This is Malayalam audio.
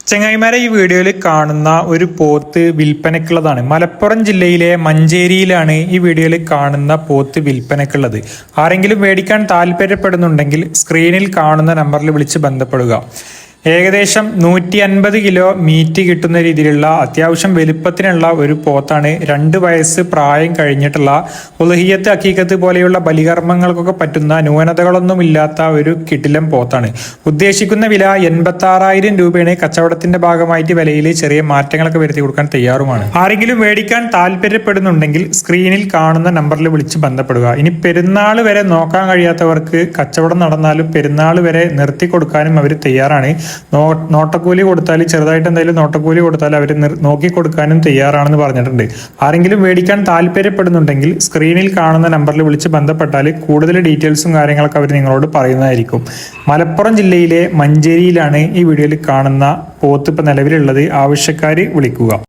ചങ്ങായിമാരെ, ഈ വീഡിയോയിൽ കാണുന്ന ഒരു പോത്ത് വിൽപ്പനക്കുള്ളതാണ്. മലപ്പുറം ജില്ലയിലെ മഞ്ചേരിയിലാണ് ഈ വീഡിയോയിൽ കാണുന്ന പോത്ത് വിൽപ്പനക്കുള്ളത്. ആരെങ്കിലും മേടിക്കാൻ താല്പര്യപ്പെടുന്നുണ്ടെങ്കിൽ സ്ക്രീനിൽ കാണുന്ന നമ്പറിൽ വിളിച്ച് ബന്ധപ്പെടുക. ഏകദേശം 150 കിലോ മീറ്റ് കിട്ടുന്ന രീതിയിലുള്ള അത്യാവശ്യം വലുപ്പത്തിനുള്ള ഒരു പോത്താണ്. 2 വയസ്സ് പ്രായം കഴിഞ്ഞിട്ടുള്ള ഉളുഹിയത്ത്, അക്കീക്കത്ത് പോലെയുള്ള ബലികർമ്മങ്ങൾക്കൊക്കെ പറ്റുന്ന ന്യൂനതകളൊന്നും ഇല്ലാത്ത ഒരു കിടിലം പോത്താണ്. ഉദ്ദേശിക്കുന്ന വില 86,000 രൂപയാണ്. കച്ചവടത്തിന്റെ ഭാഗമായിട്ട് വിലയിൽ ചെറിയ മാറ്റങ്ങളൊക്കെ വരുത്തി കൊടുക്കാൻ തയ്യാറുമാണ്. ആരെങ്കിലും മേടിക്കാൻ താല്പര്യപ്പെടുന്നുണ്ടെങ്കിൽ സ്ക്രീനിൽ കാണുന്ന നമ്പറിൽ വിളിച്ച് ബന്ധപ്പെടുക. ഇനി പെരുന്നാൾ വരെ നോക്കാൻ കഴിയാത്തവർക്ക് കച്ചവടം നടന്നാലും പെരുന്നാൾ വരെ നിർത്തി കൊടുക്കാനും അവർ തയ്യാറാണ്. നോട്ടക്കൂലി കൊടുത്താൽ, ചെറുതായിട്ട് എന്തെങ്കിലും നോട്ടക്കൂലി കൊടുത്താൽ അവർ നോക്കി കൊടുക്കാനും തയ്യാറാണെന്ന് പറഞ്ഞിട്ടുണ്ട്. ആരെങ്കിലും മേടിക്കാൻ താല്പര്യപ്പെടുന്നുണ്ടെങ്കിൽ സ്ക്രീനിൽ കാണുന്ന നമ്പറിൽ വിളിച്ച് ബന്ധപ്പെട്ടാൽ കൂടുതൽ ഡീറ്റെയിൽസും കാര്യങ്ങളൊക്കെ അവർ നിങ്ങളോട് പറയുന്നതായിരിക്കും. മലപ്പുറം ജില്ലയിലെ മഞ്ചേരിയിലാണ് ഈ വീഡിയോയിൽ കാണുന്ന പോത്ത് ഇപ്പം നിലവിലുള്ളത്. ആവശ്യക്കാർ വിളിക്കുക.